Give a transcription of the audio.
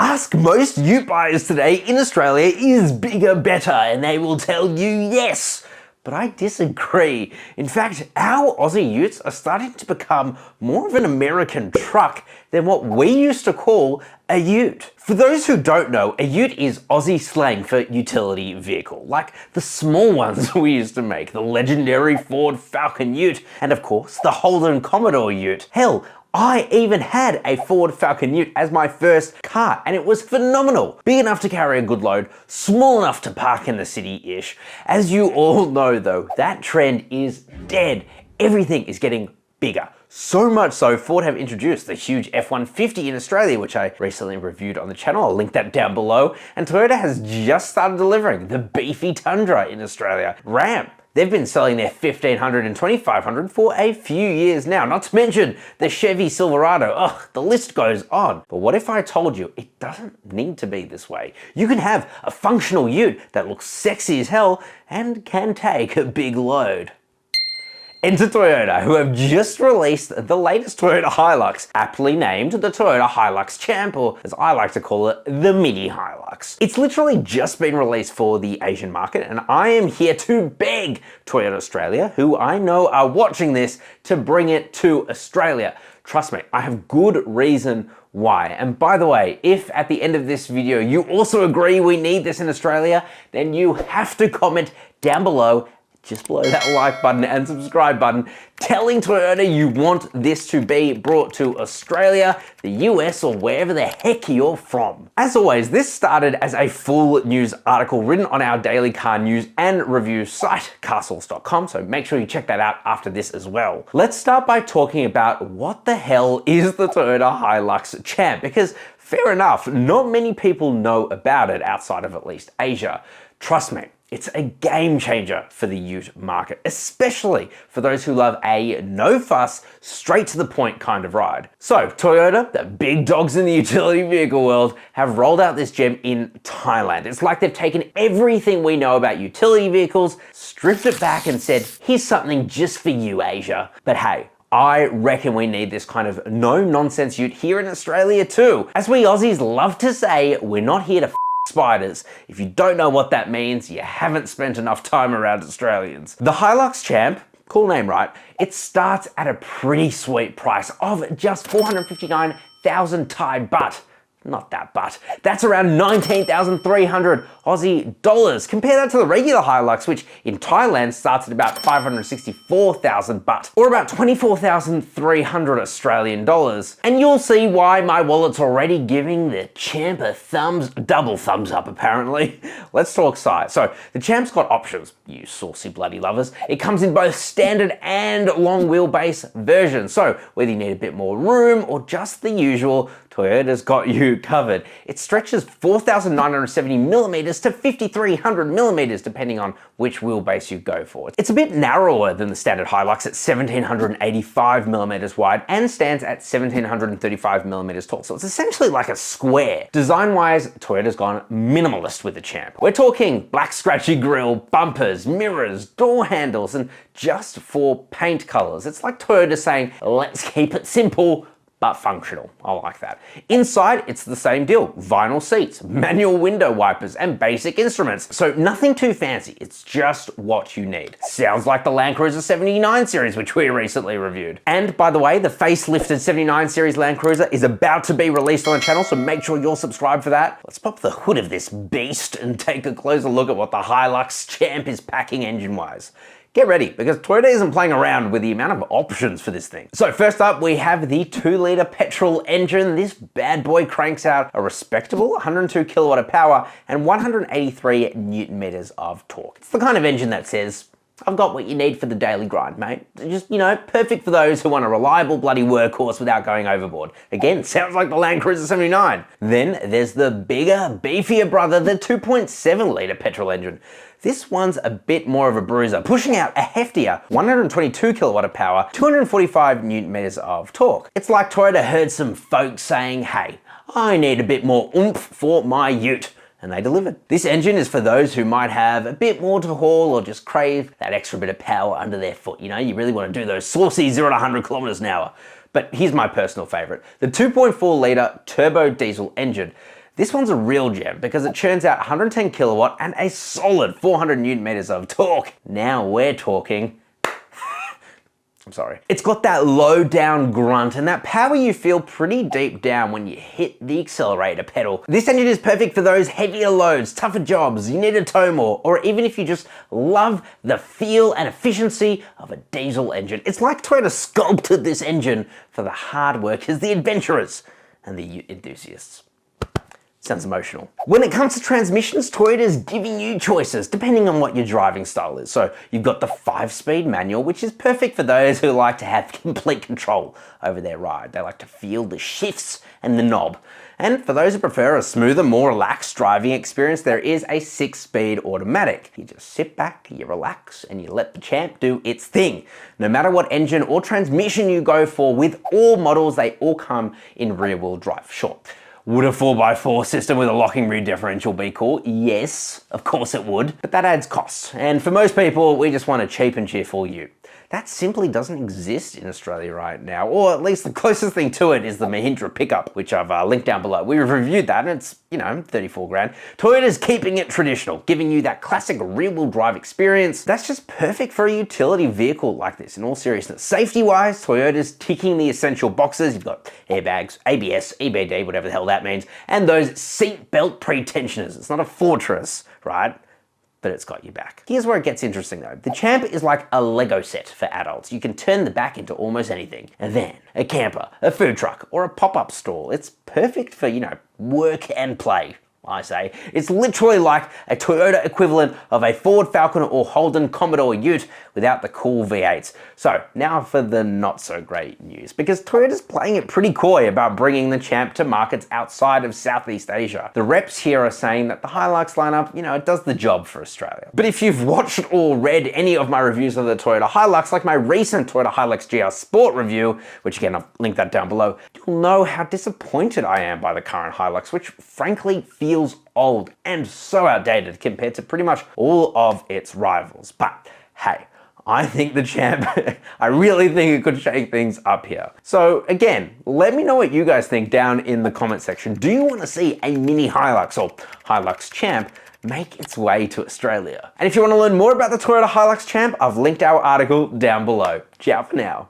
Ask most ute buyers today in Australia, is bigger better? And they will tell you yes. But I disagree. In fact, our Aussie utes are starting to become more of an American truck than what we used to call a ute. For those who don't know, a ute is Aussie slang for utility vehicle, like the small ones we used to make, the legendary Ford Falcon Ute, and of course, the Holden Commodore Ute. Hell, I even had a Ford Falcon Ute as my first car, and it was phenomenal. Big enough to carry a good load, small enough to park in the city-ish. As you all know though, that trend is dead. Everything is getting bigger. So much so, Ford have introduced the huge F-150 in Australia, which I recently reviewed on the channel. I'll link that down below. And Toyota has just started delivering the beefy Tundra in Australia. Ram, they've been selling their 1500 and 2500 for a few years now, not to mention the Chevy Silverado. Ugh, the list goes on. But what if I told you it doesn't need to be this way? You can have a functional ute that looks sexy as hell and can take a big load. Enter Toyota, who have just released the latest Toyota HiLux, aptly named the Toyota HiLux Champ, or as I like to call it, the MINI HiLux. It's literally just been released for the Asian market, and I am here to beg Toyota Australia, who I know are watching this, to bring it to Australia. Trust me, I have good reason why. And by the way, if at the end of this video you also agree we need this in Australia, then you have to comment down below, just below that like button and subscribe button, telling Toyota you want this to be brought to Australia, the US, or wherever the heck you're from. As always, this started as a full news article written on our daily car news and review site, CarSauce.com, so make sure you check that out after this as well. Let's start by talking about what the hell is the Toyota HiLux Champ, because fair enough, not many people know about it outside of at least Asia. Trust me, it's a game changer for the ute market, especially for those who love a no fuss, straight to the point kind of ride. So Toyota, the big dogs in the utility vehicle world, have rolled out this gem in Thailand. It's like they've taken everything we know about utility vehicles, stripped it back and said, here's something just for you, Asia. But hey, I reckon we need this kind of no-nonsense ute here in Australia too. As we Aussies love to say, we're not here to spiders. If you don't know what that means, you haven't spent enough time around Australians. The HiLux Champ, cool name, right? It starts at a pretty sweet price of just 459,000 Thai baht. Not that baht. That's around 19,300 Aussie dollars. Compare that to the regular HiLux, which in Thailand starts at about 564,000 baht, or about 24,300 Australian dollars. And you'll see why my wallet's already giving the Champ a double thumbs up apparently. Let's talk size. So the Champ's got options, you saucy bloody lovers. It comes in both standard and long wheelbase versions. So whether you need a bit more room or just the usual, Toyota's got you covered. It stretches 4,970 millimeters to 5,300 millimeters, depending on which wheelbase you go for. It's a bit narrower than the standard HiLux at 1,785 millimeters wide and stands at 1,735 millimeters tall. So it's essentially like a square. Design-wise, Toyota's gone minimalist with the Champ. We're talking black scratchy grille, bumpers, mirrors, door handles, and just 4 paint colors. It's like Toyota saying, let's keep it simple, but functional. I like that. Inside, it's the same deal. Vinyl seats, manual window wipers, and basic instruments. So nothing too fancy, it's just what you need. Sounds like the LandCruiser 79 series, which we recently reviewed. And by the way, the facelifted 79 series LandCruiser is about to be released on the channel, so make sure you're subscribed for that. Let's pop the hood of this beast and take a closer look at what the HiLux Champ is packing engine-wise. Get ready, because Toyota isn't playing around with the amount of options for this thing. So first up, we have the 2-litre petrol engine. This bad boy cranks out a respectable 102 kilowatt of power and 183 newton meters of torque. It's the kind of engine that says, I've got what you need for the daily grind, mate. Just, you know, perfect for those who want a reliable bloody workhorse without going overboard. Again, sounds like the LandCruiser 79. Then there's the bigger, beefier brother, the 2.7-litre petrol engine. This one's a bit more of a bruiser, pushing out a heftier 122 kilowatt of power, 245 newton meters of torque. It's like Toyota heard some folks saying, hey, I need a bit more oomph for my ute. And they delivered. This engine is for those who might have a bit more to haul or just crave that extra bit of power under their foot. You know, you really want to do those saucy 0 to 100 kilometers an hour. But here's my personal favorite, the 2.4 litre turbo diesel engine. This one's a real gem because it churns out 110 kilowatt and a solid 400 newton meters of torque. Now we're talking. I'm sorry. It's got that low down grunt and that power you feel pretty deep down when you hit the accelerator pedal. This engine is perfect for those heavier loads, tougher jobs, you need to tow more, or even if you just love the feel and efficiency of a diesel engine. It's like Toyota sculpted this engine for the hard workers, the adventurers, and the ute enthusiasts. Sounds emotional. When it comes to transmissions, Toyota's giving you choices depending on what your driving style is. So you've got the 5-speed manual, which is perfect for those who like to have complete control over their ride. They like to feel the shifts and the knob. And for those who prefer a smoother, more relaxed driving experience, there is a 6-speed automatic. You just sit back, you relax, and you let the Champ do its thing. No matter what engine or transmission you go for, with all models, they all come in rear-wheel drive. Sure. Would a 4x4 system with a locking rear differential be cool? Yes, of course it would, but that adds costs. And for most people, we just want a cheap and cheerful ute. That simply doesn't exist in Australia right now, or at least the closest thing to it is the Mahindra pickup, which I've linked down below. We reviewed that and it's, 34 grand. Toyota's keeping it traditional, giving you that classic rear-wheel drive experience. That's just perfect for a utility vehicle like this, in all seriousness. Safety-wise, Toyota's ticking the essential boxes. You've got airbags, ABS, EBD, whatever the hell that means, and those seat belt pretensioners. It's not a fortress, right? But it's got your back. Here's where it gets interesting though. The Champ is like a Lego set for adults. You can turn the back into almost anything. A van, a camper, a food truck, or a pop-up stall. It's perfect for, work and play. I say. It's literally like a Toyota equivalent of a Ford Falcon or Holden Commodore Ute without the cool V8s. So now for the not so great news, because Toyota's playing it pretty coy about bringing the Champ to markets outside of Southeast Asia. The reps here are saying that the Hilux lineup, it does the job for Australia. But if you've watched or read any of my reviews of the Toyota HiLux, like my recent Toyota HiLux GR Sport review, which again, I've linked that down below, you'll know how disappointed I am by the current HiLux, which frankly feels old and so outdated compared to pretty much all of its rivals. But hey, I think the Champ, I really think it could shake things up here. So again, let me know what you guys think down in the comment section. Do you want to see a MINI HiLux or HiLux Champ make its way to Australia? And if you want to learn more about the Toyota HiLux Champ, I've linked our article down below. Ciao for now.